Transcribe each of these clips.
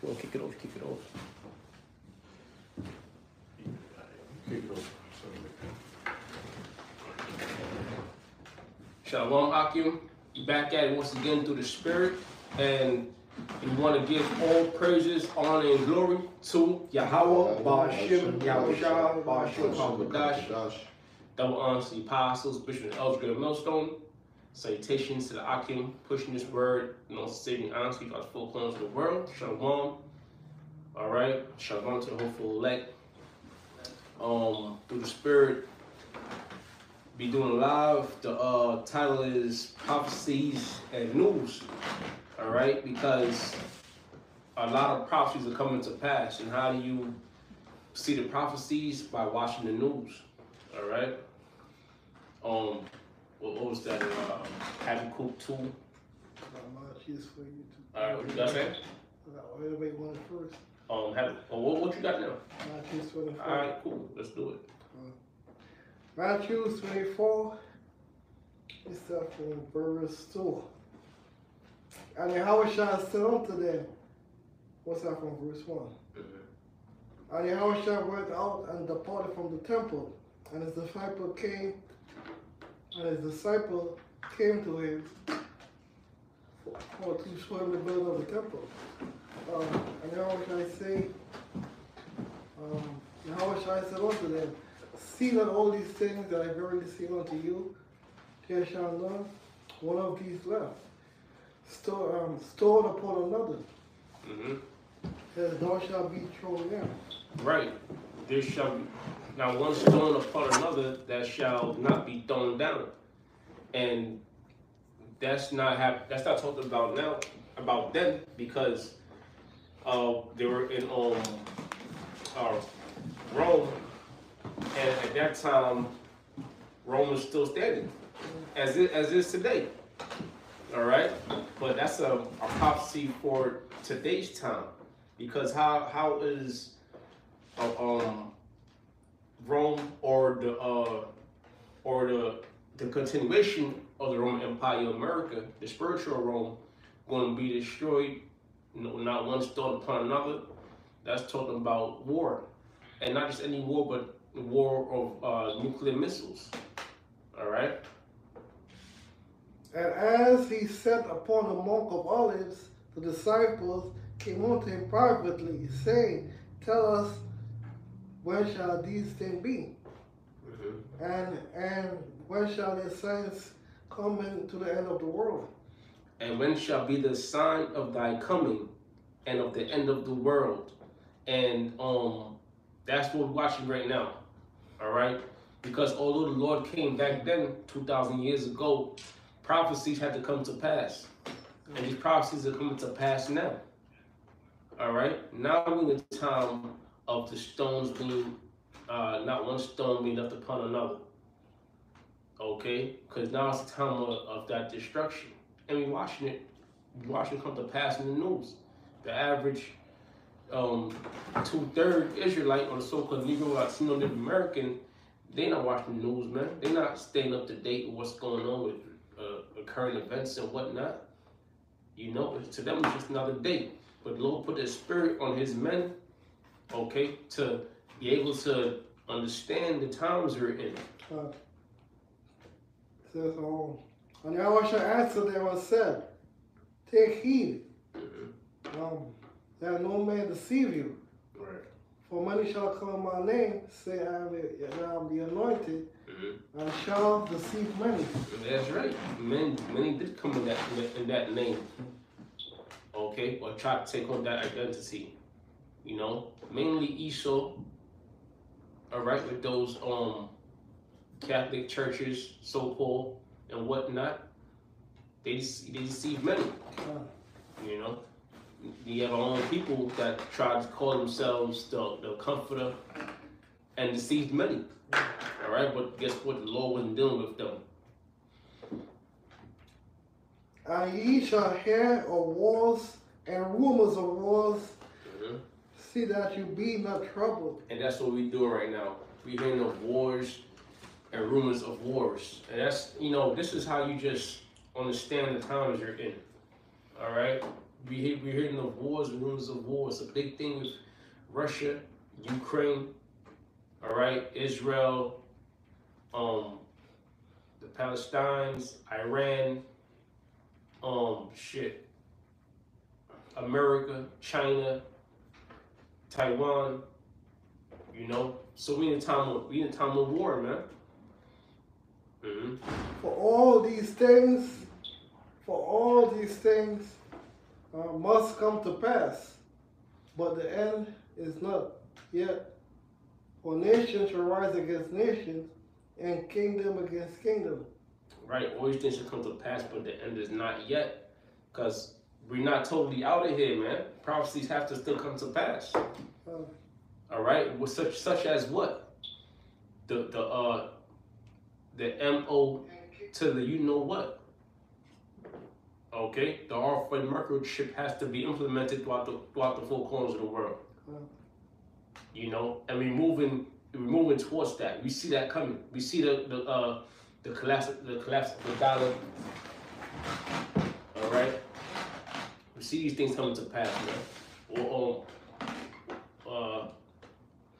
Well, kick it off, kick it off. Kick it off. Shalom, Akim. Back at it once again through the Spirit. And we want to give all praises, honor, and glory to Yahweh, Ba'ashim, Yahushua, Ba'ashim, Hamadash. Double honor to the apostles, Bishop and Elders, Greater Millstone. Salutations to the Akim, pushing this word, saving honesty for the full plans of the world. Shalom. All right. Shalom to the hopeful elect. Through the Spirit. Be doing live. The title is Prophecies and News. All right, because a lot of prophecies are coming to pass, and how do you see the prophecies? By watching the news. All right. What was that? Habakkuk 2. Got my keys for you too. All right, what you got there? Everybody want it first. What you got now? Matthew 24. All right, cool. Let's do it. Matthew 24. It's up from verse 2. And Yahushua said unto them, what's that from verse 1? Mm-hmm. And Yahushua went out and departed from the temple, and his disciple came to him to show him the building of the temple. And Yahushua said unto them, see that all these things that I verily say unto you, there shall none one of these left, stored upon another. Mm-hmm. As thou shalt be thrown down. Right. There shall be not one stone upon another that shall not be thrown down. And that's not talked about now, about then, because they were in Rome, and at that time Rome was still standing, as is today. All right, but that's a prophecy for today's time, because how is Rome or the continuation of the Roman Empire of America, the spiritual Rome, going to be destroyed? Not one stone upon another. That's talking about war, and not just any war, but the war of nuclear missiles. All right. And as he sat upon the Mount of Olives, the disciples came unto him privately, saying, tell us, when shall these things be? Mm-hmm. And when shall the signs come into the end of the world? And when shall be the sign of thy coming and of the end of the world? And that's what we're watching right now. All right? Because although the Lord came back then, 2,000 years ago, prophecies had to come to pass. And these prophecies are coming to pass now. All right? Now we're in the time of the stones being, not one stone being left upon another. Okay? Because now it's the time of that destruction. And we're watching it come to pass in the news. The average 2/3 Israelite, or the so-called Negro Latino Native American, they're not watching the news, man. They're not staying up to date with what's going on with current events and whatnot. You know, to them it's just another day. But the Lord put His Spirit on His men, okay, to be able to understand the times we're in. Says, and Yahushua answered them and said, take heed, that no man deceive you. Right. For many shall come in my name, say I am the anointed, and shall deceive many. That's right. Many did come in that name. Okay, or try to take on that identity. You know, mainly Esau. All right, with those Catholic churches, so-called, and whatnot. They deceive many. You know, you have our own people that try to call themselves the comforter and deceived many. All right, but guess what? The Lord wasn't dealing with them. And ye shall hear of wars and rumors of wars. See that you be not troubled. And that's what we're doing right now. We're hearing of wars and rumors of wars. And that's, this is how you just understand the times you're in. All right? we're hearing of wars, rumors of wars. A big thing with Russia, Ukraine, all right, Israel, the Palestinians, Iran, shit, America, China, Taiwan. You know, so we in a time of war, man. Mm-hmm. For all these things, must come to pass, but the end is not yet. For nation shall rise against nations, and kingdom against kingdom. Right, all these things should come to pass, but the end is not yet, because we're not totally out of here, man. Prophecies have to still come to pass. All right, with such as what? The MO to the you know what? Okay, the orphan microchip has to be implemented throughout the four corners of the world. You know, and we're moving towards that. We see that coming. We see the collapse of the dollar. All right, we see these things coming to pass, man.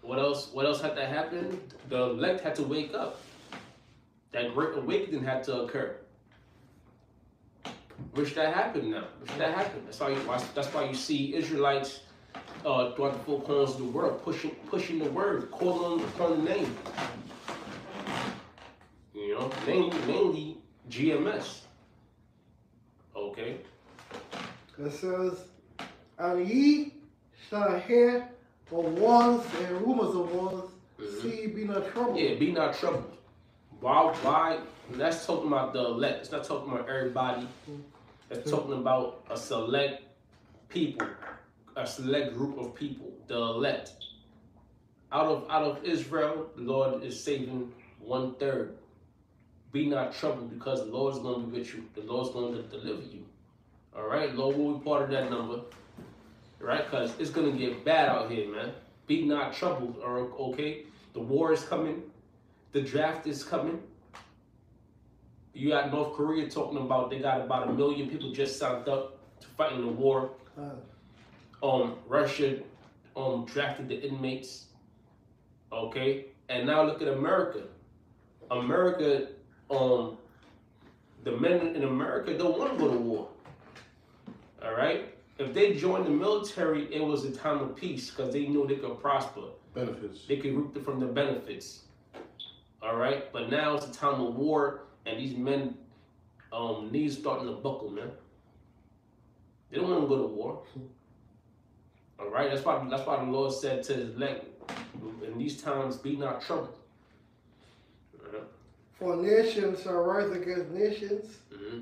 What else had to happen? The elect had to wake up. That great awakening had to occur. Which that happened now. That's why you see Israelites throughout the four corners of the world pushing the word, calling upon the name. You know, mainly GMS. Okay. It says, and ye shall hear of wars and rumors of wars. See, be not troubled. Yeah, be not troubled. Why? That's talking about the elect. It's not talking about everybody. It's talking about a select people, a select group of people, the elect. Out of Israel, the Lord is saving 1/3. Be not troubled, because the Lord is going to be with you. The Lord's going to deliver you. All right, Lord will be part of that number. Right, because it's going to get bad out here, man. Be not troubled. Or okay, the war is coming. The draft is coming. You got North Korea talking about they got about 1 million people just signed up to fight in the war. Russia drafted the inmates. Okay, and now look at America. America, the men in America don't want to go to war. All right, if they joined the military, it was a time of peace because they knew they could prosper. Benefits. They could reap from the benefits. All right, but now it's a time of war, and these men knees starting to buckle, man. They don't want to go to war. All right, that's why the Lord said to his elect, in these times, be not troubled. For nations shall rise against nations,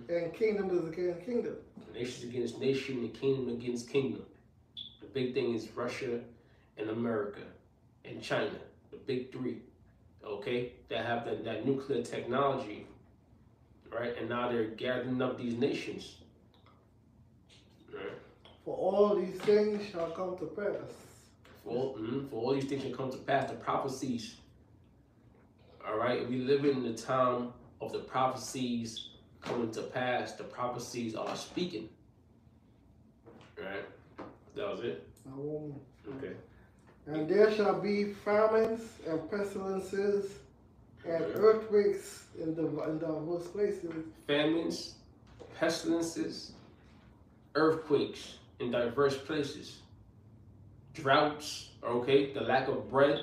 and kingdom is against kingdom. Nations against nation, and kingdom against kingdom. The big thing is Russia and America and China, the big three. Okay, that have that nuclear technology, right? And now they're gathering up these nations. Right? For all these things shall come to pass. For all these things shall come to pass, the prophecies. All right, we live in the time of the prophecies coming to pass. The prophecies are speaking. Right? That was it? Okay. And there shall be famines and pestilences and earthquakes in those places. Famines, pestilences, earthquakes in diverse places. Droughts, okay, the lack of bread.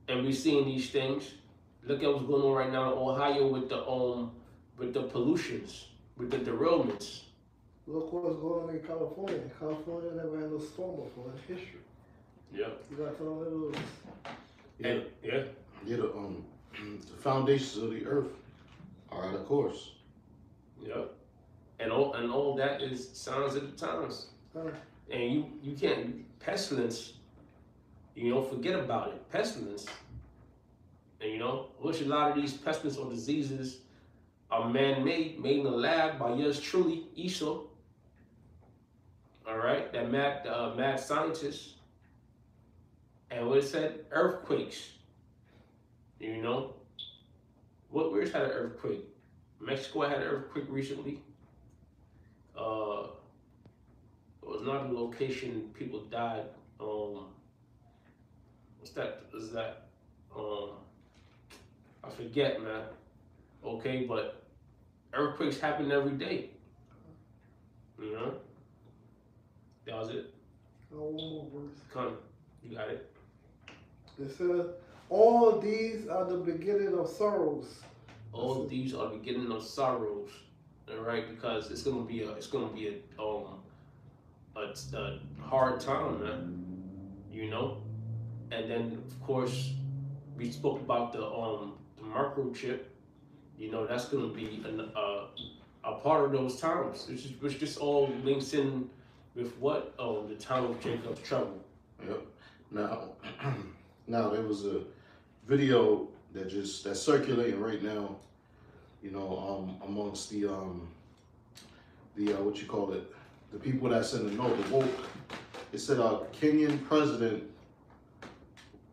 And we're seeing these things. Look at what's going on right now in Ohio with the pollutions, with the derailments. Look what's going on in California. California never had a storm before in history. Yep. You got tornadoes. And the foundations of the earth are out of course. Yep. And all that is signs of the times. And you can't pestilence. Forget about it. Pestilence. And which a lot of these pestilence or diseases are man-made, made in a lab by yours truly, Esau. All right, that mad scientist. And what it said, earthquakes. Where's had an earthquake? Mexico had an earthquake recently. another location people died. What's that? Is that? I forget, man. Okay, but earthquakes happen every day. You know, that was it. One more verse. Come, you got it. It says, all these are the beginning of sorrows. All these are the beginning of sorrows. All right, because it's gonna be a hard time, man. You know, and then of course we spoke about the microchip. You know, that's gonna be a part of those times, which just all links in with what the time of Jacob's trouble. Yep. Now, now there was a video that's circulating right now. You know, amongst the what you call it, the people that's in the know, the woke. It said Kenyan President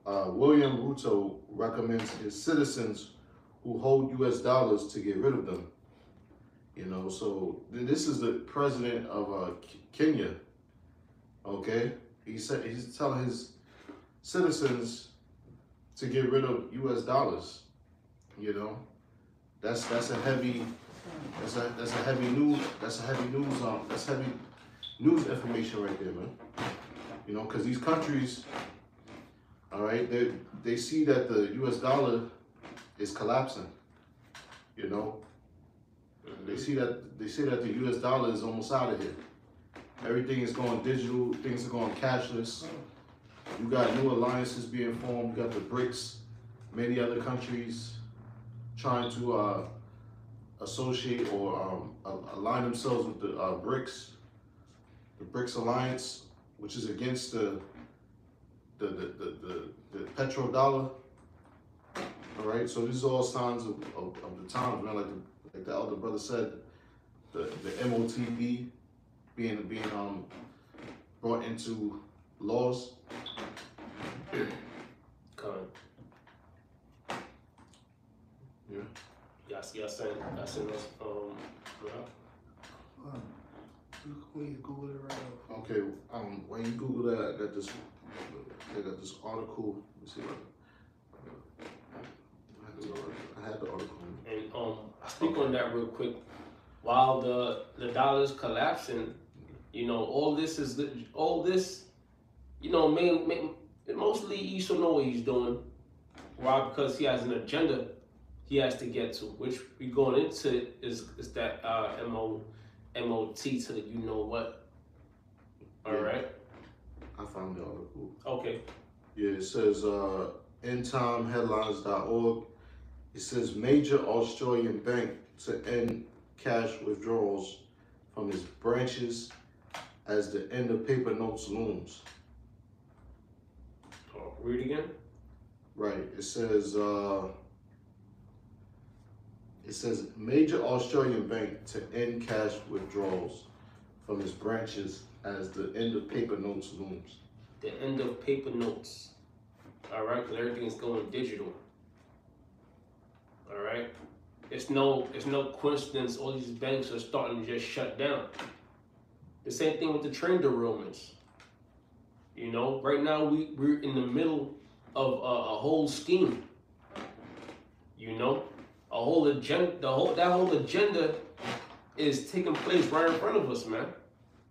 William Ruto recommends his citizens who hold U.S. dollars to get rid of them. You know, so this is the president of Kenya. Okay, he's telling his citizens to get rid of U.S. dollars. You know, that's heavy news information right there, man. You know, because these countries, all right, they see that the U.S. dollar is collapsing. You know, they see that the U.S. dollar is almost out of here. Everything is going digital. Things are going cashless. You got new alliances being formed. You got the BRICS, many other countries trying to associate or align themselves with the BRICS alliance, which is against the petrodollar. All right, so these are all signs of the times, man. Like the elder brother said, the MOTB being brought into laws. Yeah. Yes, us. When you Google it right now. Okay. When you Google that, I got this article. Let me see what I had the article. And I speak on that real quick. While the dollar's collapsing, you know, all this, you know, mostly Esau know what he's doing. Why? Because he has an agenda he has to get to, which we going into is that MOT to the you know what. All right. I found the article. Okay. Yeah, it says endtimeheadlines.org. It says major Australian bank to end cash withdrawals from its branches as the end of paper notes looms. Read again. Right. It says major Australian bank to end cash withdrawals from its branches as the end of paper notes looms. The end of paper notes. All right, because everything is going digital. All right. It's no coincidence all these banks are starting to just shut down. The same thing with the train derailments. You know, right now we're in the middle of a whole scheme. You know, a whole agenda. That whole agenda is taking place right in front of us, man.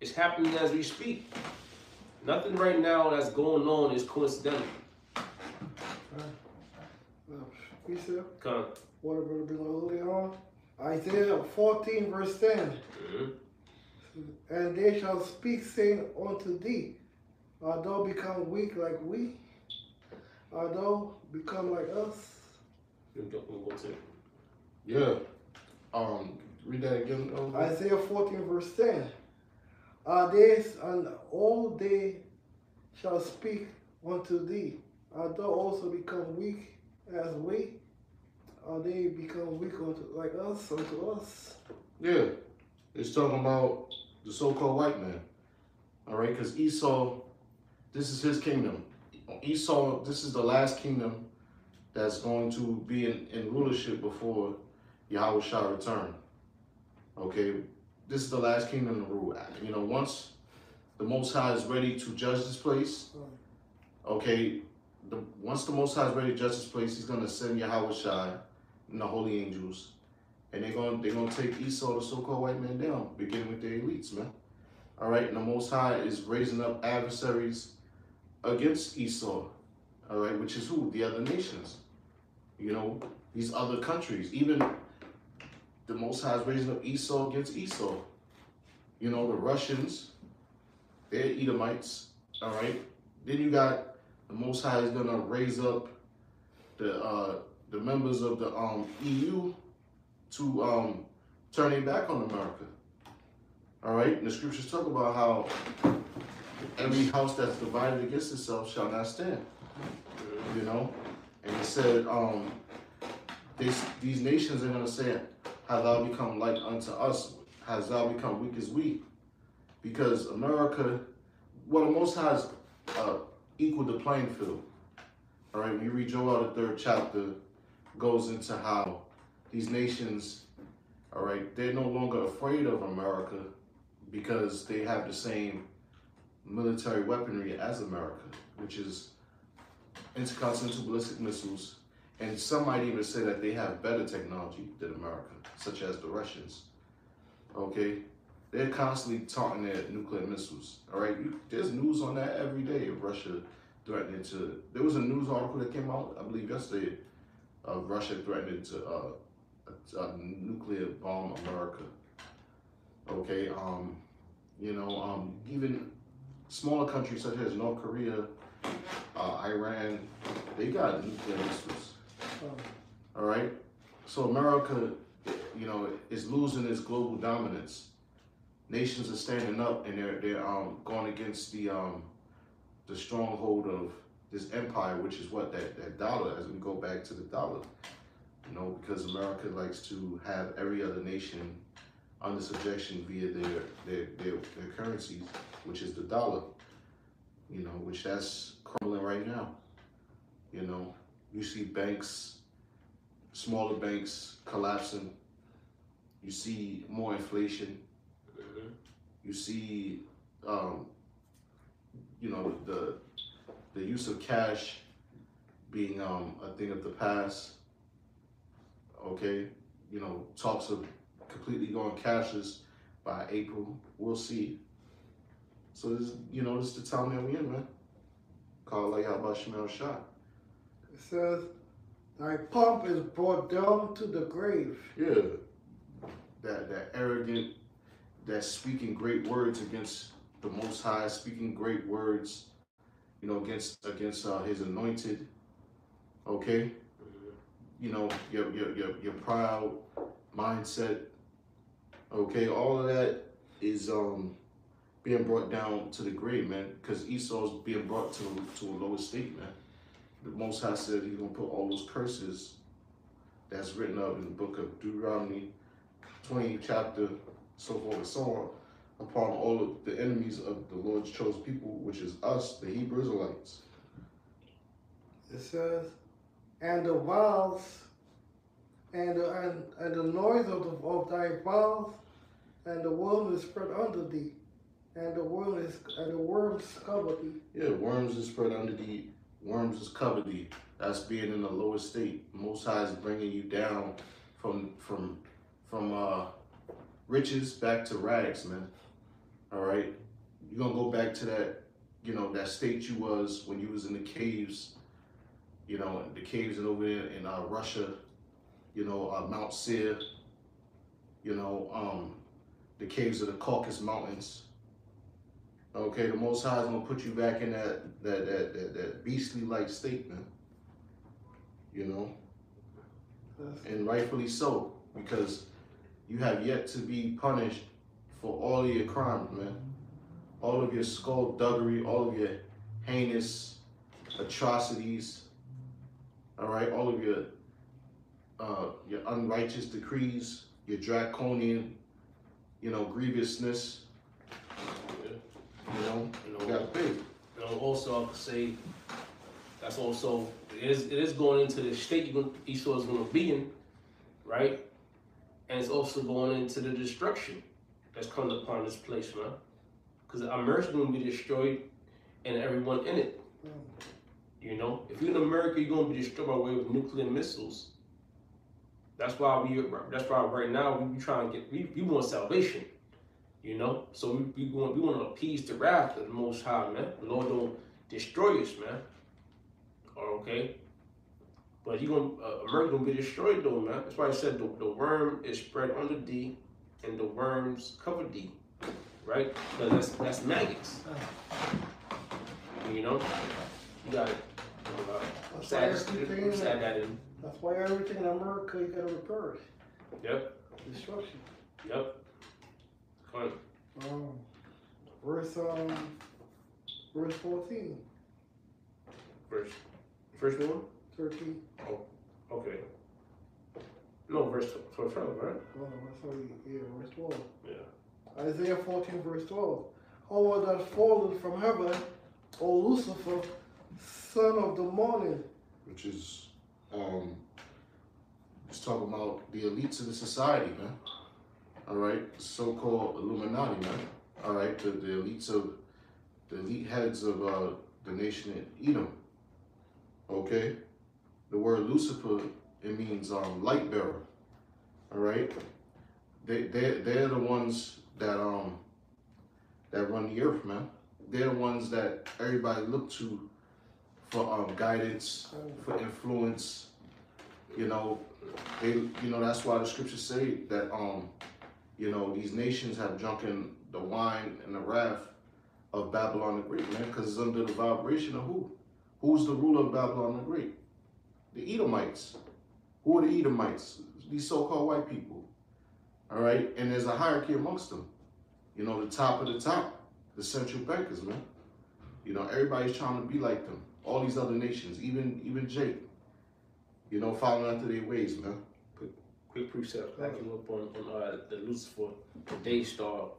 It's happening as we speak. Nothing right now that's going on is coincidental. We said, Come. what we're going early on? Isaiah 14 verse 10. Mm-hmm. And they shall speak, saying unto thee, art thou become weak like we? Art thou become like us? Yeah. Read that again. Isaiah 14 verse 10. And all they shall speak unto thee. Art thou also become weak as we? Are they become weak like us, unto us? Yeah. It's talking about the so-called white man. All right, because Esau, this is his kingdom. Esau, this is the last kingdom that's going to be in rulership before Yahweh shall return. Okay, this is the last kingdom to rule. You know, once the Most High is ready to judge this place, okay, once the Most High is ready to judge this place, he's going to send Yahweh Shai and the holy angels, and they're gonna take Esau, the so-called white man, down, beginning with their elites, man. All right, and the Most High is raising up adversaries against Esau, all right, which is who? The other nations, you know, these other countries. Even the Most High is raising up Esau against Esau. You know, the Russians, they're Edomites, all right. Then you got the Most High is gonna raise up the members of the EU to turn their back on America. All right, and the scriptures talk about how every house that's divided against itself shall not stand. You know, and it said these nations are gonna say, "Hast thou become like unto us? Hast thou become weak as we?" Because America, well, the Most High has equaled the playing field. All right, when you read Joel, the 3rd chapter, goes into how these nations, all right, they're no longer afraid of America because they have the same military weaponry as America, which is intercontinental ballistic missiles, and some might even say that they have better technology than America, such as the Russians. Okay, they're constantly taunting their nuclear missiles. All right, there's news on that every day of Russia threatening to. There was a news article that came out, I believe yesterday, of Russia threatening to nuclear bomb America. Okay, you know, even smaller countries such as North Korea, Iran, they got nuclear missiles. All right, so America, you know, is losing its global dominance. Nations are standing up and they're going against the stronghold of this empire, which is what that dollar. As we go back to the dollar, you know, because America likes to have every other nation under subjection via their currencies, which is the dollar. You know, which that's crumbling right now. You know, you see banks, smaller banks collapsing. You see more inflation. You see, you know, the use of cash being a thing of the past. Okay, you know, talks of completely going cashless by April. We'll see. So this, you know, this is the time that we in, man. Call like how about Shemel Shah? It says, "Thy pomp is brought down to the grave." Yeah, that arrogant, that speaking great words against the Most High, speaking great words, you know, against His anointed. Okay, you know, your proud mindset. Okay, all of that is being brought down to the grave, man. Because Esau's being brought to a lower state, man. The Most High said He's gonna put all those curses that's written up in the book of Deuteronomy, 20th chapter, so forth and so on, upon all of the enemies of the Lord's chosen people, which is us, the Hebrew Israelites. It says, "And the vows, and the noise of thy vows, and the worm is spread under thee, and the worms cover thee." Yeah, worms is spread under thee, worms is covered thee. That's being in a lower state. Most High is bringing you down from riches back to rags, man. All right, you're gonna go back to that, you know, that state you was when you was in the caves. You know, the caves and over there in Russia. You know, Mount Seir. You know, the caves of the Caucasus Mountains. Okay, the Most High is gonna put you back in that beastly like state, man. You know, and rightfully so, because you have yet to be punished for all of your crimes, man. All of your skullduggery, all of your heinous atrocities. All right, all of your unrighteous decrees, your draconian, you know, grievousness. You know, you gotta pay. You know, also I could say that's also it is going into the state Esau is going to be in, right? And it's also going into the destruction that's coming upon this place, man. because America's gonna be destroyed and everyone in it. You know, if you're in America, you're gonna be destroyed by way of nuclear missiles. That's why right now we trying to get we want salvation. You know, so we want to appease the wrath of the Most High, man. The Lord don't destroy us, man. Okay, but America gonna be destroyed though, man. That's why I said the worm is spread under thee, and the worms cover thee, right? Because that's maggots. You know, you got it. Sad that in. That's why everything in America you gotta repair it. Yep. Destruction. Yep. Fine. Verse 14. First one? 13. Oh, okay. No, verse 12, right? Oh, sorry, yeah, verse 12. Yeah. Isaiah 14, verse 12. How art thou fallen from heaven, O Lucifer, son of the morning? Which is, it's talking about the elites of the society, man. All right, so-called Illuminati, man. All right, the elite heads of the nation of Edom. Okay, the word Lucifer, it means light bearer. All right, they're the ones that run the earth, man. They're the ones that everybody look to for guidance, for influence. You know, that's why the scriptures say that these nations have drunken the wine and the wrath of Babylon the Great, man, because it's under the vibration of who? Who's the ruler of Babylon the Great? The Edomites. Who are the Edomites? These so-called white people. All right, and there's a hierarchy amongst them. You know, the top of the top, the central bankers, man. You know, everybody's trying to be like them. All these other nations, even Jake. You know, following after their ways, man. Quick precept, backing up on the Lucifer, the day star,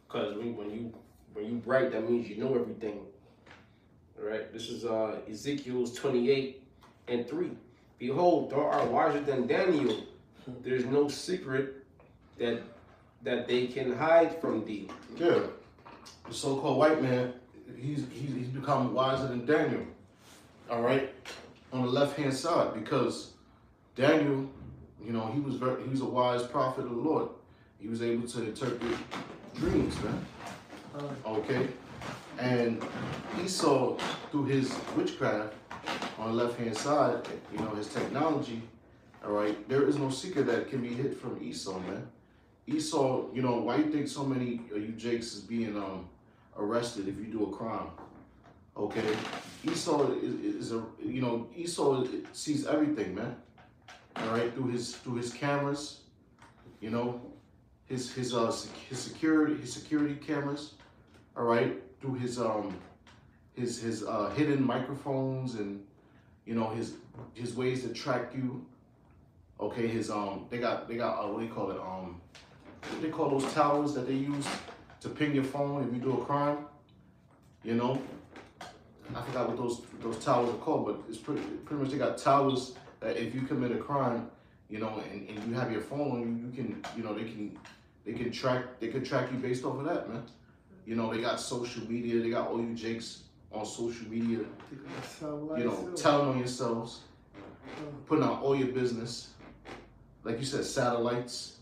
because when you bright, that means you know everything. All right, this is Ezekiel's 28:3. Behold, thou art wiser than Daniel. There's no secret that they can hide from thee. Yeah, the so-called white man, he's become wiser than Daniel. All right, on the left-hand side, because Daniel, you know, he was a wise prophet of the Lord. He was able to interpret dreams, man. Okay, and Esau, through his witchcraft on the left-hand side, you know, his technology. All right, there is no secret that can be hid from Esau, man. Esau, you know, why you think so many of you Jakes is being arrested if you do a crime? Okay, Esau Esau sees everything, man. All right, through his cameras, you know, his security cameras. All right, through his hidden microphones and, you know, his ways to track you. Okay, they got what do you call it? What they call those towers that they use to ping your phone if you do a crime. You know, I forgot what those towers are called, but it's pretty much they got towers that if you commit a crime, you know, and you have your phone, you can, you know, they can track you based off of that, man. You know, they got social media, they got all you Jakes on social media, you know, telling on yourselves, putting out all your business, like you said, satellites,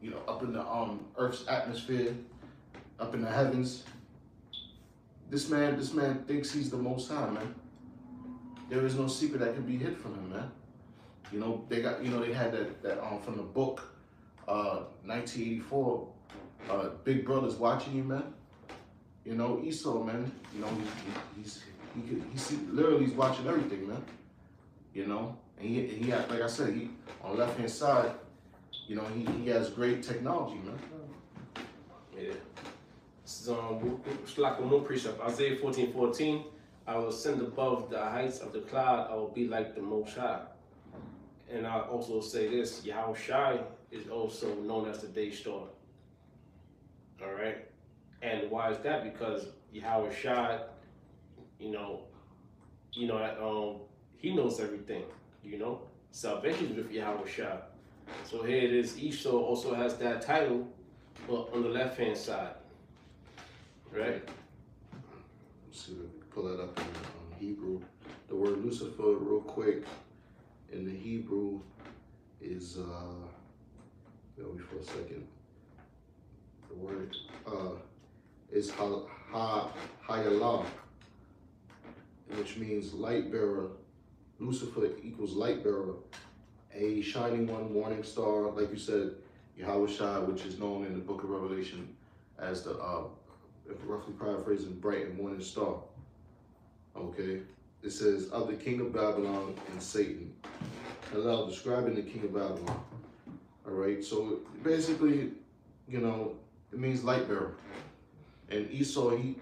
you know, up in the Earth's atmosphere, up in the heavens. This man thinks he's the Most High, man. There is no secret that can be hid from him, man. You know, they had that from the book, 1984, Big Brother's watching you, man. You know, Esau, man. You know, he's watching everything, man. You know, and he had, like I said, he on the left hand side, you know, he has great technology, man. Yeah. This is like one more precept. Isaiah 14:14. I will ascend above the heights of the cloud. I will be like the Most High. And I also say this: Yahweh Shai is also known as the day star. All right. And why is that? Because Yahweh Shai, you know, he knows everything. You know, salvation is with Yahweh Shai. So here it is. Esau also has that title, but on the left hand side. right? Let's see if we can pull that up in Hebrew. The word Lucifer, real quick, in the Hebrew is wait for a second. The word is Hayalah, which means light bearer. Lucifer equals light bearer, a shining one, morning star, like you said, Yahweh Shai, which is known in the book of Revelation as the, roughly paraphrasing, bright and morning star. Okay? It says, of the king of Babylon and Satan. Now, describing the king of Babylon. All right? So, basically, you know, it means light bearer. And Esau, he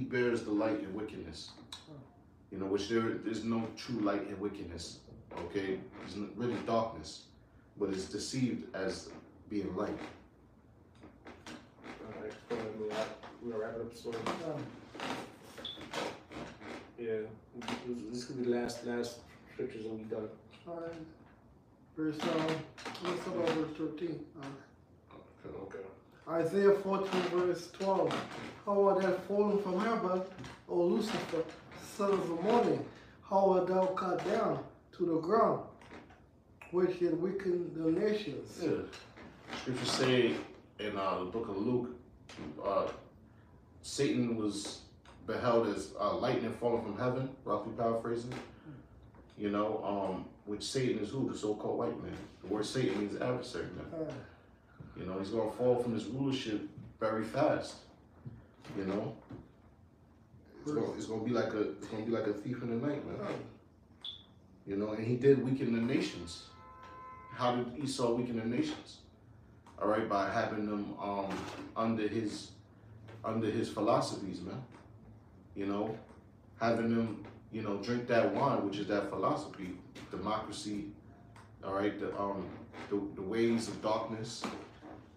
bears the light and wickedness. You know, which there's no true light and wickedness. Okay? It's really darkness. But it's deceived as being light. All right, we're gonna wrap it up. So, yeah, this could be the last scriptures and we done. All right. Verse, let's start on verse 13. Okay. Isaiah 14, verse 12. How art thou fallen from heaven, O Lucifer, son of the morning? How art thou cut down to the ground, which did weaken the nations? Yeah. Scriptures say in the book of Luke, Satan was beheld as lightning falling from heaven, roughly paraphrasing. You know, which Satan is who? The so-called white man. The word Satan means adversary, man. You know, he's gonna fall from his rulership very fast. You know, it's gonna be like a thief in the night, man. You know, and he did weaken the nations. How did Esau weaken the nations? All right, by having them under his philosophies, man. You know, having them, you know, drink that wine, which is that philosophy, democracy. All right, the ways of darkness.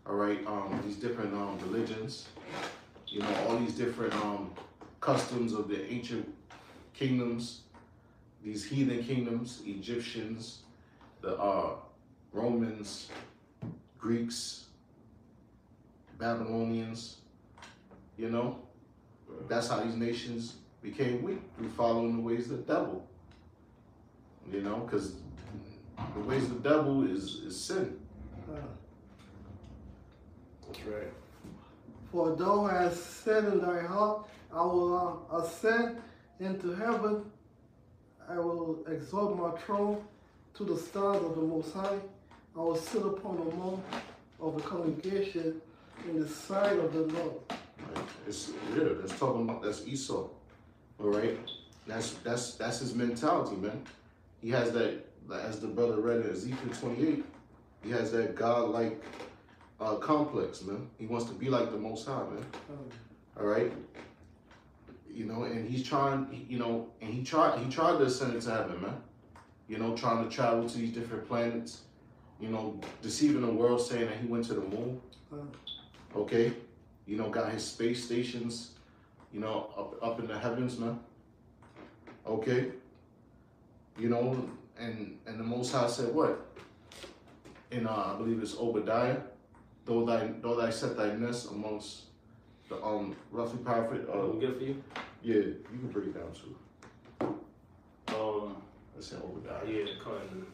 All right, these different religions. You know, all these different customs of the ancient kingdoms, these heathen kingdoms, Egyptians, the Romans, Greeks, Babylonians. You know, that's how these nations became weak, through following the ways of the devil. You know, because the ways of the devil is sin. That's right. For thou hast said in thy heart, I will ascend into heaven, I will exalt my throne to the stars of the Most High, I will sit upon the mount of the congregation in the sight of the Lord. Right. That's Esau. All right, that's his mentality, man. He has that, as the brother read in Ezekiel 28. He has that God-like complex, man. He wants to be like the Most High, man. All right, you know, and he's trying, you know, and he tried to ascend into heaven, man. You know, trying to travel to these different planets. You know, deceiving the world, saying that he went to the moon. Okay, you know, got his space stations, you know, up in the heavens, man. Okay, you know, and the Most High said what? In I believe it's Obadiah, though thy set thy nest amongst the roughly paraphrase. Good for you. Yeah, you can break it down too. Let's say Obadiah. Yeah, come on.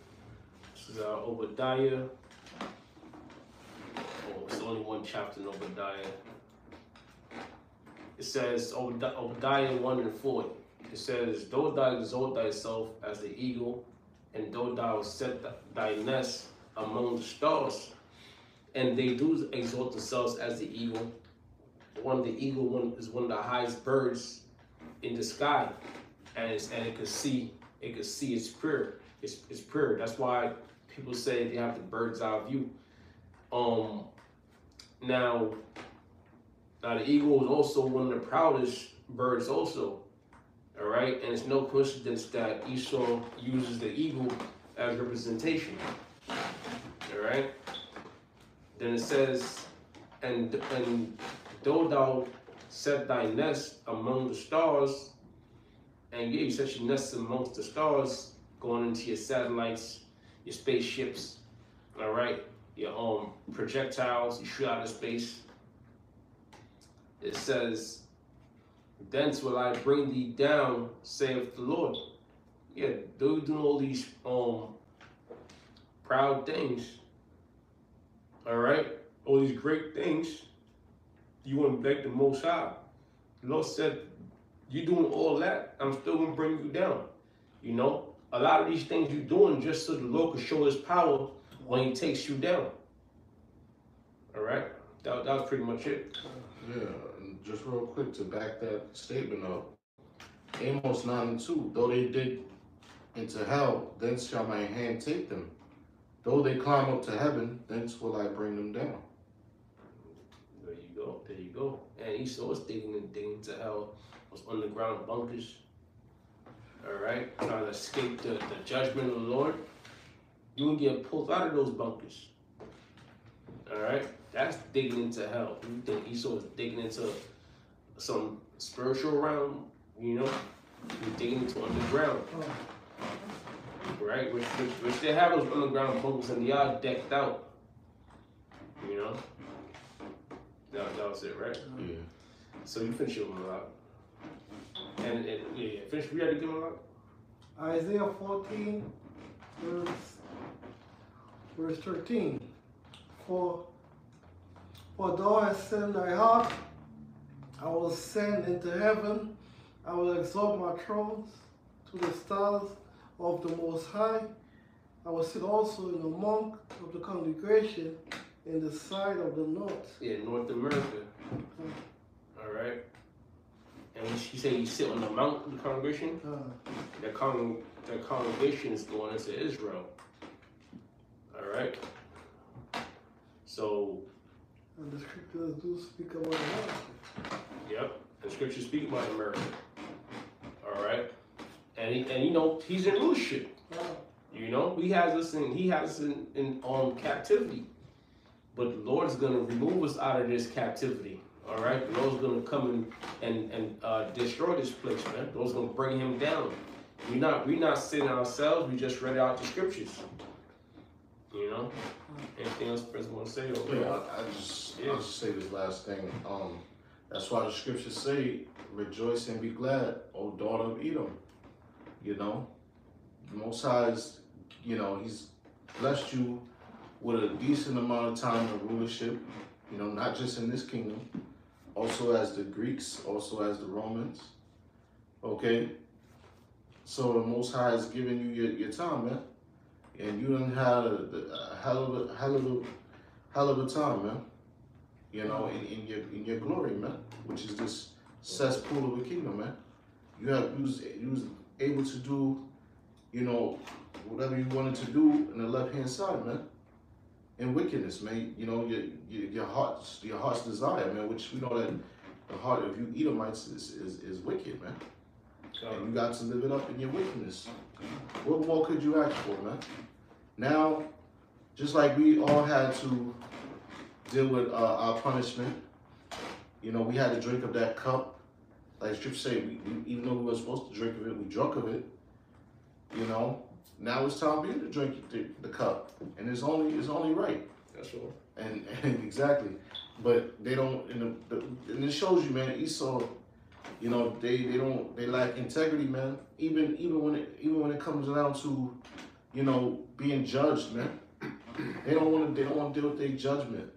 This is Obadiah. Oh, it's only one chapter in Obadiah. It says Obadiah 1:4. It says, though thou exalt thyself as the eagle, and though thou set thy nest among the stars, and they do exalt themselves as the eagle. The eagle is one of the highest birds in the sky, and it could see its prayer. It's prayer. That's why people say they have the bird's eye view. Now the eagle is also one of the proudest birds also. All right, and it's no coincidence that Esau uses the eagle as representation. All right. Then it says, and though thou set thy nest among the stars, and yeah, you set your nest amongst the stars, going into your satellites, your spaceships, all right, your projectiles you shoot out of space. It says, thence will I bring thee down, saith the Lord. Yeah, they're doing all these proud things. All right, all these great things. You want to beg the Most High. The Lord said, "You doing all that? I'm still gonna bring you down." You know, a lot of these things you're doing just so the Lord can show His power when He takes you down. All right, that was pretty much it. Yeah, and just real quick to back that statement up. Amos 9:2, though they dig into hell, thence shall my hand take them. Though they climb up to heaven, thence will I bring them down. There you go. There you go. And Esau was digging to hell, was underground bunkers. All right, trying to escape the judgment of the Lord. You will get pulled out of those bunkers. All right, that's digging into hell. You think Esau was digging into some spiritual realm? You know, he's digging into underground. Right, which they have those underground bunkers and they are decked out. You know, that was it, right? Yeah. So you finish your monologue. And yeah, finish. We had to give him a Isaiah 14, verse 13. For thou hast set thy heart, I will ascend into heaven, I will exalt my thrones to the stars of the Most High. I will sit also in the monk of the congregation in the side of the north. Yeah, North America. All right. And when she said you sit on the mount of the congregation, that congregation is going into Israel. All right. So. And the scriptures do speak about America. Yep. The scriptures speak about America. All right. And you know he's in rulership. You know he has us in captivity, but the Lord is gonna remove us out of this captivity. All right, the Lord's gonna come and destroy this place, man. The Lord's gonna bring him down. We not sitting ourselves. We just read out the scriptures. You know. Anything else, President, want to say? Yeah, I'll just say this last thing. That's why the scriptures say, "Rejoice and be glad, O daughter of Edom." You know, the Most High is, you know, He's blessed you with a decent amount of time of rulership. You know, not just in this kingdom, also as the Greeks, also as the Romans. Okay, so the Most High is giving you your time, man, and you done had a hell of a time, man. You know, in your glory, man, which is this cesspool of a kingdom, man. You was able to do, you know, whatever you wanted to do in the left hand side, man. In wickedness, man. You know, your heart's desire, man. Which we know that the heart of you Edomites is wicked, man. And you got to live it up in your wickedness. What more could you ask for, man? Now, just like we all had to deal with our punishment, you know, we had to drink of that cup. Like Scripture say, we even though we were supposed to drink of it, we drunk of it. You know, now it's time for you to drink the cup, and it's only right. That's all. And exactly, but they don't. And it shows you, man. Esau, you know, they lack integrity, man. Even when it comes down to, you know, being judged, man. They don't want to deal with their judgment.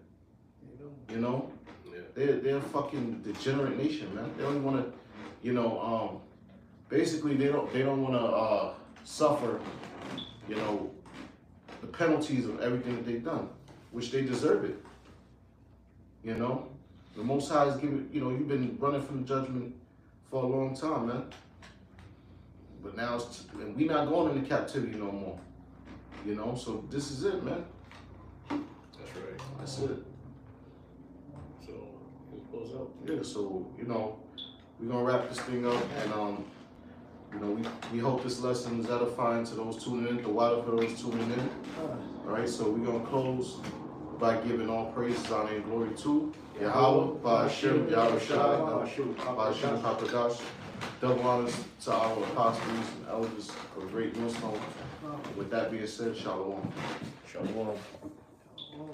You know, they're a fucking degenerate nation, man. They don't want to, you know, basically they don't want to suffer, you know, the penalties of everything that they've done, which they deserve it. You know, the Most High is giving. You know, you've been running from judgment for a long time, man. But now and we're not going into captivity no more. You know, so this is it, man. That's right. That's it. So we close out. Yeah, so you know, we're gonna wrap this thing up, and you know, we hope this lesson is edifying to those tuning in, the Waterfields tuning in. All right, so we're gonna close by giving all praises, honor, and glory to Yahweh, Ba'ashem, Yahushai, Ba'ashem, Hakadash. Double honors to our apostles and elders of Great Millstone. With that being said, Shalom. Shalom. Oh.